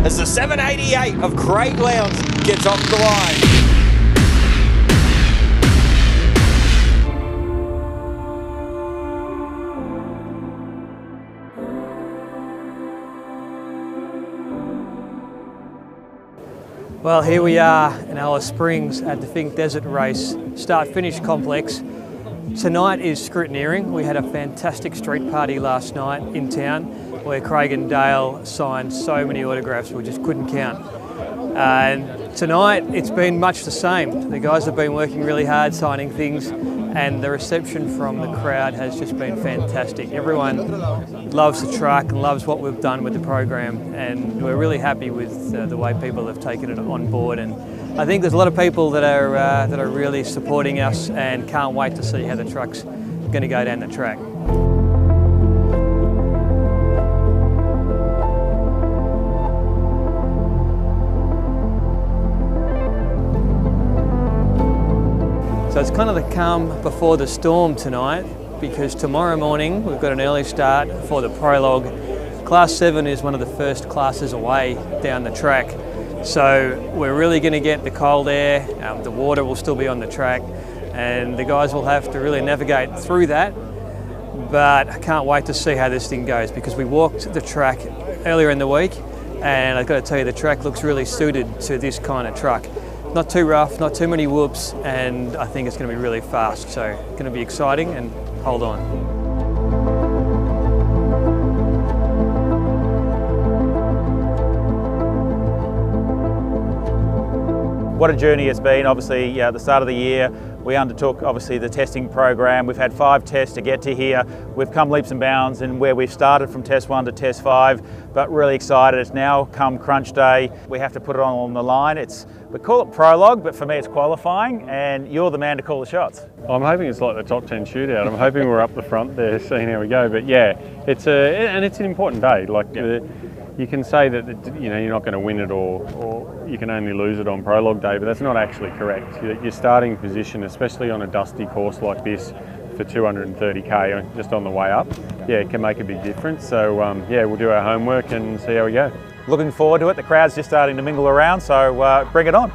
as the 788 of Craig Lowndes gets off the line. Well, here we are in Alice Springs at the Finke Desert Race start-finish complex. Tonight is scrutineering. We had a fantastic street party last night in town where Craig and Dale signed so many autographs we just couldn't count. And tonight it's been much the same. The guys have been working really hard signing things, and the reception from the crowd has just been fantastic. Everyone loves the truck and loves what we've done with the program, and we're really happy with the way people have taken it on board. And I think there's a lot of people that are really supporting us and can't wait to see how the truck's going to go down the track. So it's kind of the calm before the storm tonight, because tomorrow morning we've got an early start for the prologue. Class 7 is one of the first classes away down the track. So we're really going to get the cold air, the water will still be on the track, and the guys will have to really navigate through that. But I can't wait to see how this thing goes, because we walked the track earlier in the week, and I've got to tell you, the track looks really suited to this kind of truck. Not too rough, not too many whoops, and I think it's going to be really fast. So it's going to be exciting, and hold on. What a journey it's been. Obviously, at the start of the year, we undertook obviously the testing program. We've had 5 tests to get to here. We've come leaps and bounds in where we've started from test 1 to test 5, but really excited. It's now come crunch day. We have to put it on the line. We call it prologue, but for me it's qualifying, and you're the man to call the shots. I'm hoping it's like the top 10 shootout. I'm hoping we're up the front there, seeing how we go. But yeah, it's an important day. You can say that you're not going to win it, or you can only lose it on prologue day, but that's not actually correct. Your starting position, especially on a dusty course like this, for 230k just on the way up, it can make a big difference. So we'll do our homework and see how we go. Looking forward to it. The crowd's just starting to mingle around, so bring it on.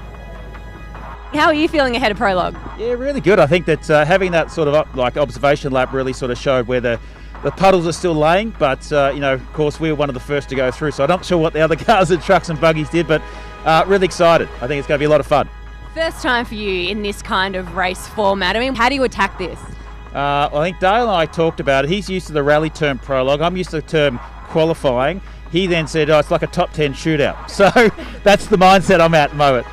How are you feeling ahead of prologue? Yeah, really good. I think that having that sort of observation lap really sort of showed where the puddles are still laying, but of course we were one of the first to go through, so I'm not sure what the other cars and trucks and buggies did, but really excited. I think it's going to be a lot of fun. First time for you in this kind of race format. I mean, how do you attack this? I think Dale and I talked about it. He's used to the rally term prologue. I'm used to the term qualifying. He then said, it's like a top 10 shootout. So that's the mindset I'm at the moment.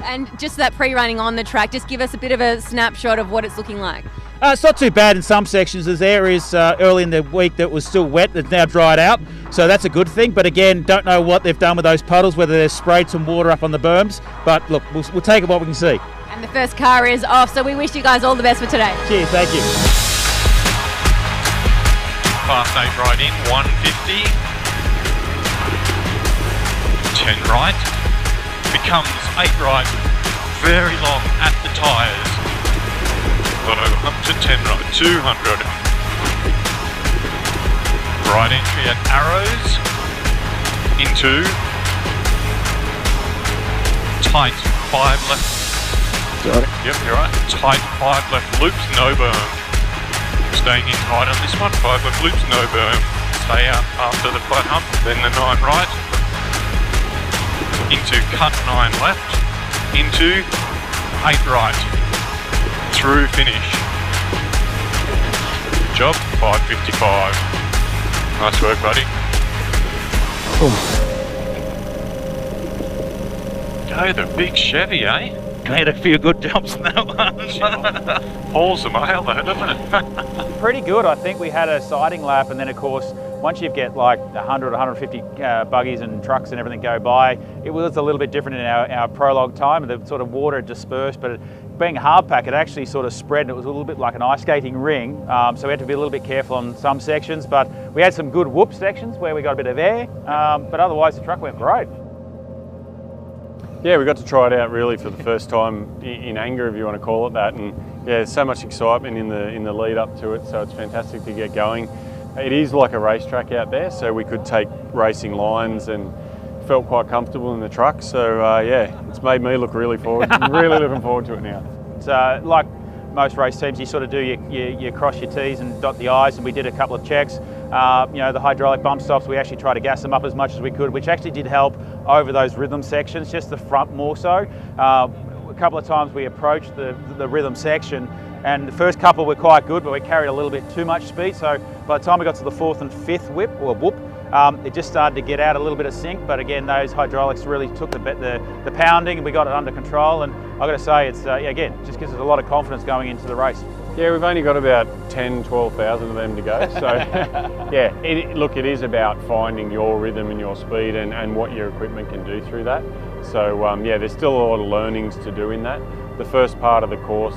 And just that pre-running on the track, just give us a bit of a snapshot of what it's looking like. It's not too bad in some sections. There's areas early in the week that was still wet that's now dried out, so that's a good thing. But again, don't know what they've done with those puddles, whether they've sprayed some water up on the berms. But look, we'll take it what we can see. And the first car is off, so we wish you guys all the best for today. Cheers, thank you. Fast 8 right in, 150. 10 right, becomes 8 right, very long at the tyres, so up to 10 right, 200, right entry at arrows, into, tight 5 left, got it. Yep, you're right, tight 5 left loops, no berm, staying in tight on this one, 5 left loops, no berm, stay out after the flat hump, then the 9 right, into cut 9 left, into 8 right, through finish. Good job, 555. Nice work, buddy. Go the big Chevy, eh? Made a few good jumps in that one. Hauls the mail though, doesn't it? Pretty good. I think we had a siding lap, and then of course once you get like 100, 150 buggies and trucks and everything go by, it was a little bit different in our prologue time. The sort of water dispersed, but being hard pack, it actually sort of spread, and it was a little bit like an ice skating ring. So we had to be a little bit careful on some sections, but we had some good whoop sections where we got a bit of air, but otherwise the truck went great. Yeah, we got to try it out really for the first time in anger, if you want to call it that, and yeah, there's so much excitement in the lead up to it, so it's fantastic to get going. It is like a racetrack out there, so we could take racing lines and felt quite comfortable in the truck. So yeah, it's made me look really looking forward to it now. It's like most race teams, you sort of do you cross your T's and dot the I's, and we did a couple of checks. You know, the hydraulic bump stops, we actually tried to gas them up as much as we could, which actually did help over those rhythm sections, just the front more so. A couple of times we approached the rhythm section, and the first couple were quite good, but we carried a little bit too much speed. So by the time we got to the 4th and 5th whoop, it just started to get out a little bit of sync. But again, those hydraulics really took the pounding, and we got it under control. And I've got to say, it's again, just gives us a lot of confidence going into the race. Yeah, we've only got about 10,000–12,000 of them to go. So yeah, look, it is about finding your rhythm and your speed and what your equipment can do through that. So yeah, there's still a lot of learnings to do in that. The first part of the course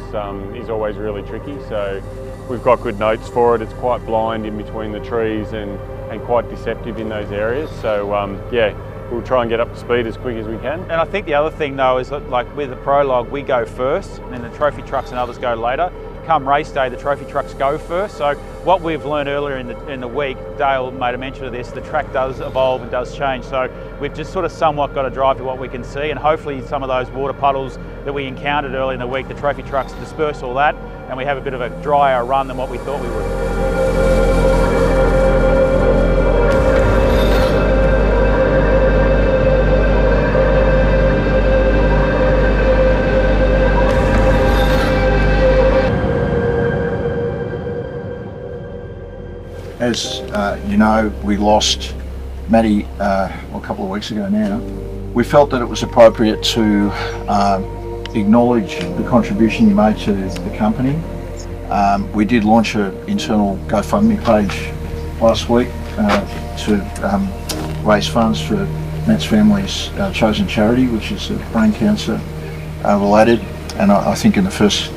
is always really tricky, so we've got good notes for it. It's quite blind in between the trees and quite deceptive in those areas. So yeah, we'll try and get up to speed as quick as we can. And I think the other thing though is that, like with the prologue, we go first, and then the trophy trucks and others go later. Come race day, the trophy trucks go first. So what we've learned earlier in the week, Dale made a mention of this, the track does evolve and does change. So we've just sort of somewhat got to drive to what we can see, and hopefully some of those water puddles that we encountered early in the week, the trophy trucks disperse all that, and we have a bit of a drier run than what we thought we would. As you know, we lost Matty a couple of weeks ago now. We felt that it was appropriate to acknowledge the contribution you made to the company. We did launch an internal GoFundMe page last week to raise funds for Matt's family's chosen charity, which is brain cancer related. And I think in the first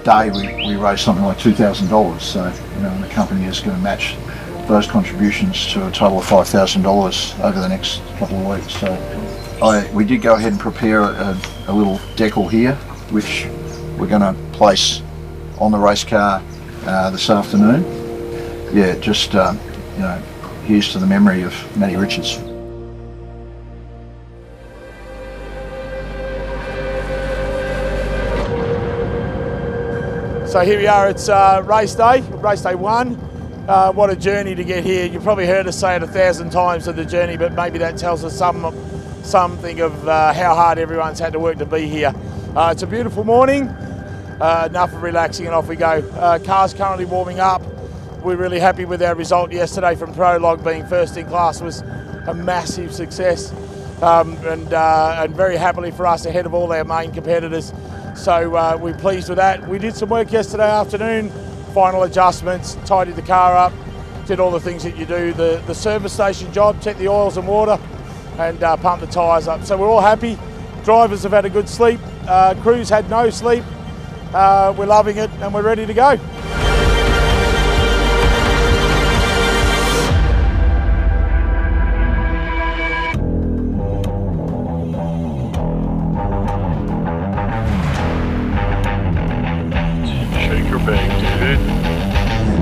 day we raised something like $2,000. So you know, and the company is going to match those contributions to a total of $5,000 over the next couple of weeks. So we did go ahead and prepare a little decal here, which we're going to place on the race car this afternoon. Yeah, just you know, here's to the memory of Matty Richards. So here we are, it's race day 1. What a journey to get here. You've probably heard us say it 1,000 times of the journey, but maybe that tells us something of how hard everyone's had to work to be here. It's a beautiful morning, enough of relaxing and off we go. Car's currently warming up. We're really happy with our result yesterday from Prologue. Being first in class was a massive success, and very happily for us ahead of all our main competitors. So we're pleased with that. We did some work yesterday afternoon, final adjustments, tidied the car up, did all the things that you do, the service station job, check the oils and water, and pump the tyres up. So we're all happy. Drivers have had a good sleep. Crews had no sleep. We're loving it and we're ready to go.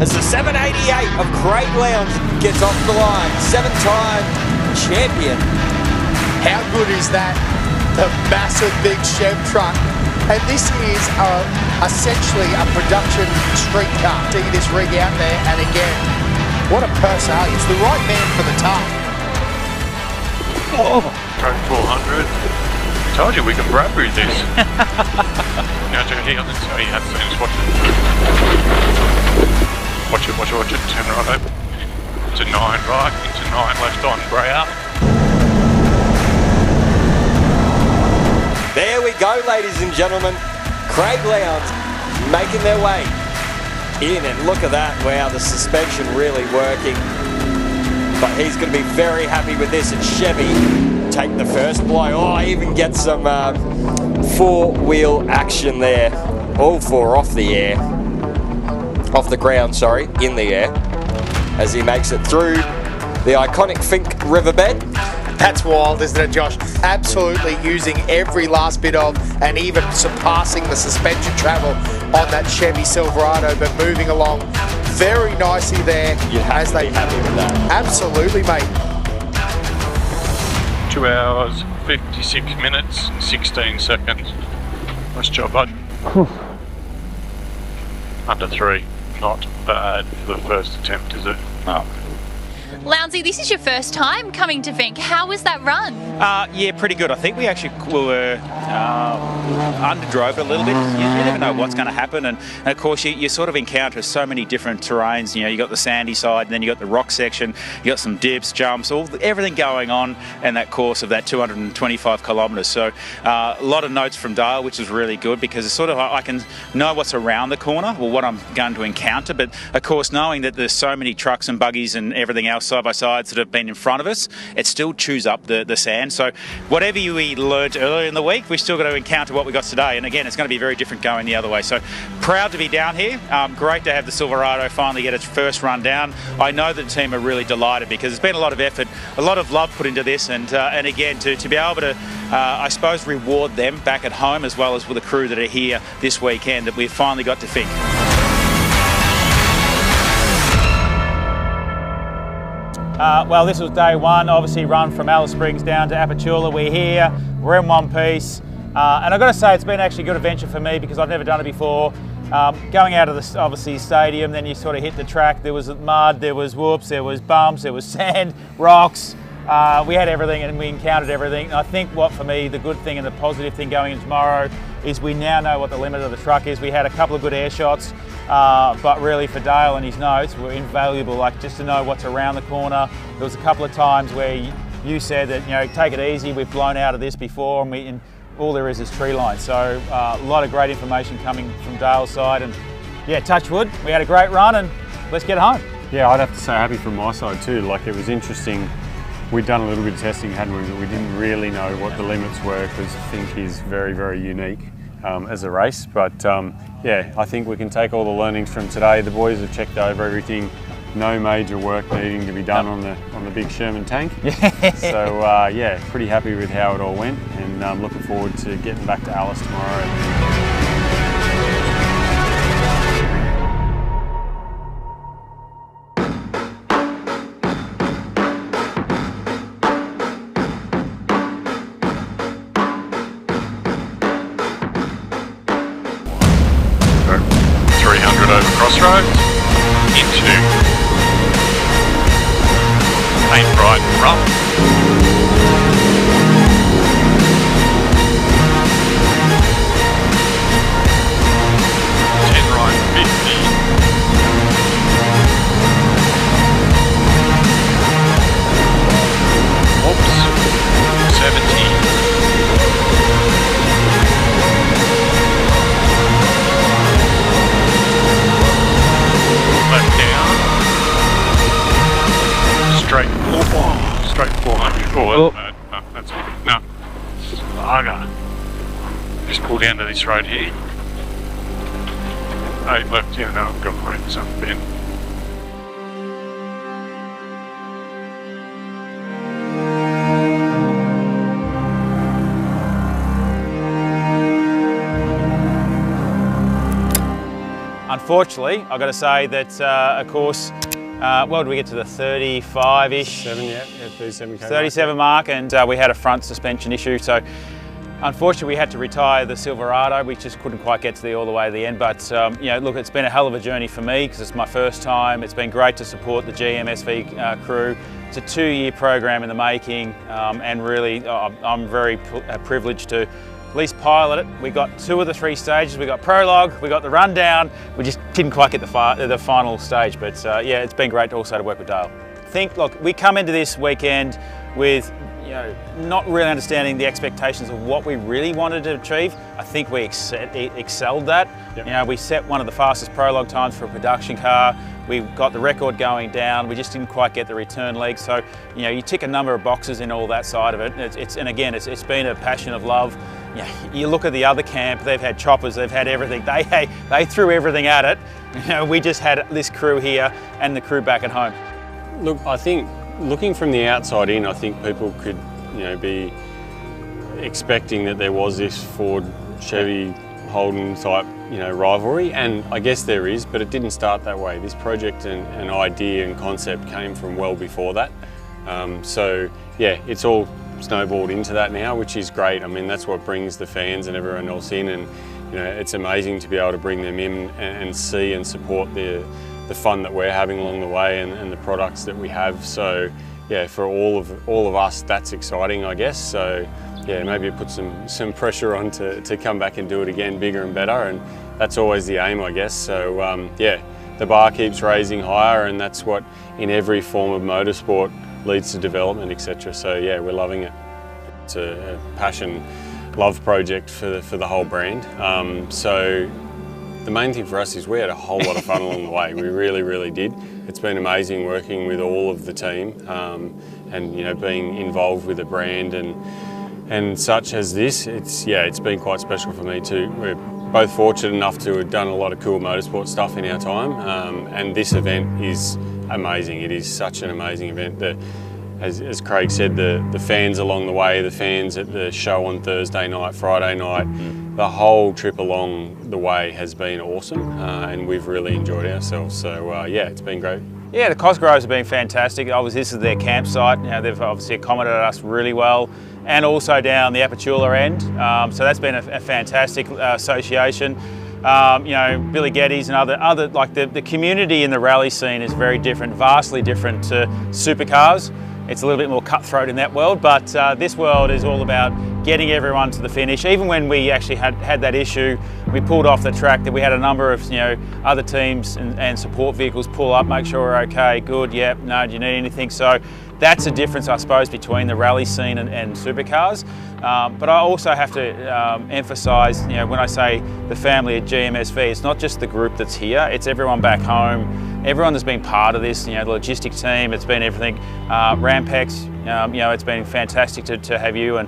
As the 788 of Craig Lowndes gets off the line, 7-time champion. How good is that? The massive big Chev truck. And this is essentially a production street car. See this rig out there, and again, what a personality. It's the right man for the task. Oh, Craig 400. Told you we can brab read this. Now, Jody, I think so. You have to watch it. Watch it, turn right over. To 9 right, into 9 left on, grey up. There we go, ladies and gentlemen. Craig Lowndes making their way in, and look at that. Wow, the suspension really working. But he's going to be very happy with this, and Chevy take the first blow. Oh, even get some four-wheel action there. All four off the air. Off the ground, sorry, in the air, as he makes it through the iconic Finke riverbed. That's wild, isn't it, Josh? Absolutely using every last bit of, and even surpassing the suspension travel on that Chevy Silverado, but moving along very nicely there. You have to be happy with that. Absolutely, mate. 2 2 hours, 56 minutes, 16 seconds. Nice job, bud. Under 3. Not bad for the first attempt, is it? Oh. Lowndsy, this is your first time coming to Finke. How was that run? Yeah, pretty good. I think we actually were underdrove it a little bit. You never know what's going to happen, and of course you sort of encounter so many different terrains. You know, you got the sandy side, and then you got the rock section. You got some dips, jumps, everything going on in that course of that 225 kilometres. So a lot of notes from Dale, which is really good because it's sort of I can know what's around the corner, or what I'm going to encounter. But of course, knowing that there's so many trucks and buggies and everything else side by sides that have been in front of us, it still chews up the sand. So whatever we learned earlier in the week, we're still going to encounter what we got today. And again, it's going to be very different going the other way. So proud to be down here. Great to have the Silverado finally get its first run down. I know that the team are really delighted because there's been a lot of effort, a lot of love put into this, and again to be able to, I suppose, reward them back at home as well as with the crew that are here this weekend, that we've finally got to Finke. Well, this was day one, obviously run from Alice Springs down to Apachula. We're here, we're in one piece, and I've got to say it's been actually a good adventure for me because I've never done it before. Going out of the obviously stadium, then you sort of hit the track. There was mud, there was whoops, there was bumps, there was sand, rocks. We had everything and we encountered everything. And I think what for me, the good thing and the positive thing going in tomorrow is we now know what the limit of the truck is. We had a couple of good air shots, but really for Dale and his notes were invaluable, like just to know what's around the corner. There was a couple of times where you said that, you know, take it easy, we've blown out of this before, and all there is tree line. So a lot of great information coming from Dale's side, and yeah, touch wood, we had a great run and let's get home. Yeah, I'd have to say happy from my side too. Like, it was interesting. We'd done a little bit of testing, hadn't we? But we didn't really know what the limits were because Finke is very, very unique as a race. But yeah, I think we can take all the learnings from today. The boys have checked over everything. No major work needing to be done on the big Sherman tank. So yeah, pretty happy with how it all went, and I'm looking forward to getting back to Alice tomorrow. Crossroads into paint bright rough. 10 right 50. Oops. 70. Left down. Straight. Oh, straight 400. Oh, that's good. No. Bugger. Just pull down to this road here. 8 left, yeah, no, I've got to put in some bin. Unfortunately, I've got to say that, of course, well, did we get to the 35-ish? 37 mark, and we had a front suspension issue. So, unfortunately, we had to retire the Silverado. We just couldn't quite get to all the way to the end. But, you know, look, it's been a hell of a journey for me because it's my first time. It's been great to support the GMSV crew. It's a 2-year program in the making, and really, I'm very privileged to at least pilot it. We got 2 of the 3 stages. We got prologue, we got the rundown. We just didn't quite get the final stage, but yeah, it's been great also to work with Dale. Look, we come into this weekend with, you know, not really understanding the expectations of what we really wanted to achieve. I think we excelled that. Yep. You know, we set one of the fastest prologue times for a production car. We got the record going down. We just didn't quite get the return leg. So, you know, you tick a number of boxes in all that side of it. And again, it's been a passion of love. You look at the other camp, they've had choppers, they've had everything. They threw everything at it. You know, we just had this crew here and the crew back at home. Look, I think looking from the outside in, I think people could, you know, be expecting that there was this Ford, Chevy, Holden type, you know, rivalry, and I guess there is, but it didn't start that way. This project and idea and concept came from well before that. So yeah, it's all snowballed into that now, which is great. I mean, that's what brings the fans and everyone else in, and you know, it's amazing to be able to bring them in and see and support the fun that we're having along the way and the products that we have. So yeah, for all of us, that's exciting, I guess. So yeah, maybe it puts some pressure on to come back and do it again bigger and better, and that's always the aim, I guess. So yeah, the bar keeps raising higher, and that's what in every form of motorsport leads to development, etc. So yeah, we're loving it. It's a passion, love project for the whole brand. So the main thing for us is we had a whole lot of fun along the way. We really did. It's been amazing working with all of the team, and you know, being involved with the brand and such as this. It's been quite special for me too. We're both fortunate enough to have done a lot of cool motorsport stuff in our time, and this event is amazing. It is such an amazing event. As Craig said, the fans along the way, the fans at the show on Thursday night, Friday night, the whole trip along the way has been awesome, and we've really enjoyed ourselves. So yeah, it's been great. Yeah, the Cosgroves have been fantastic. Obviously, this is their campsite. You know, they've obviously accommodated us really well, and also down the Apachula end. So that's been a fantastic association. You know, Billy Geddes and other like the community in the rally scene is very different, vastly different to Supercars. It's a little bit more cutthroat in that world, but this world is all about getting everyone to the finish. Even when we actually had that issue, we pulled off the track, that we had a number of other teams and support vehicles pull up, make sure we're okay, good, yep, no, do you need anything? So that's a difference, I suppose, between the rally scene and Supercars. But I also have to emphasise, when I say the family at GMSV, it's not just the group that's here, it's everyone back home. Everyone that's been part of this, the logistics team, it's been everything. Rampex, it's been fantastic to have you and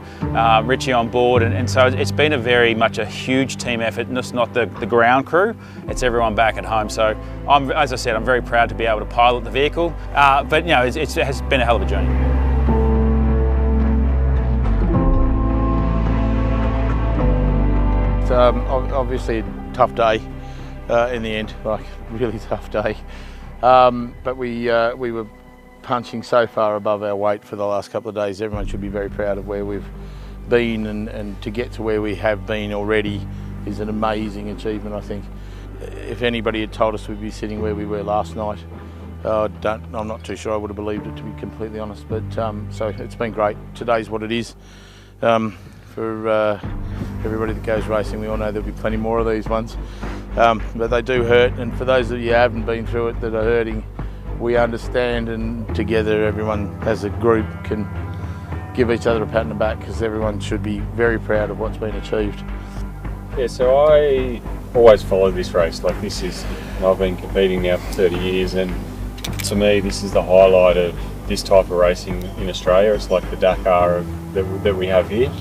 Richie on board, and so it's been very much a huge team effort, and it's not the ground crew, it's everyone back at home. So as I said, I'm very proud to be able to pilot the vehicle, but it has been a hell of a journey. It's obviously a tough day in the end, like really tough day. But we were punching so far above our weight for the last couple of days. Everyone should be very proud of where we've been, and to get to where we have been already is an amazing achievement, I think. If anybody had told us we'd be sitting where we were last night, I'm not too sure I would have believed it, to be completely honest. But so it's been great. Today's what it is. For everybody that goes racing, we all know there'll be plenty more of these ones, but they do hurt, and for those of you who haven't been through it that are hurting, we understand, and together everyone as a group can give each other a pat on the back, because everyone should be very proud of what's been achieved. Yeah, so I always follow this race. Like, I've been competing now for 30 years, and to me this is the highlight of this type of racing in Australia. It's like the Dakar that we have here.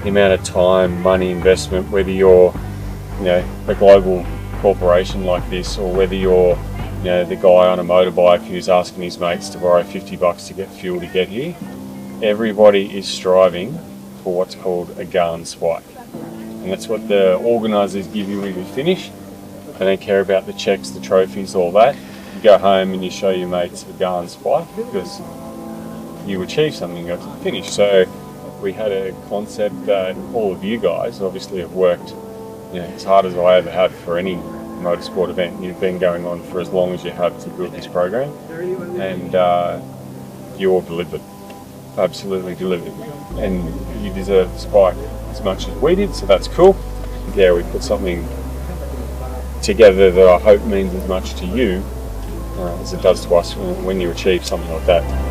The amount of time, money, investment, whether you're a global corporation like this, or whether you're the guy on a motorbike who's asking his mates to borrow $50 to get fuel to get here, everybody is striving for what's called a Garn spike. And that's what the organisers give you when you finish. They don't care about the checks, the trophies, all that. You go home and you show your mates a Garn spike because you achieved something, you got to the finish. So we had a concept that all of you guys obviously have worked as hard as I ever have for any motorsport event. You've been going on for as long as you have to build this program, and you all delivered, absolutely delivered, and you deserve the spike as much as we did, so that's cool. Yeah, we put something together that I hope means as much to you as it does to us when you achieve something like that.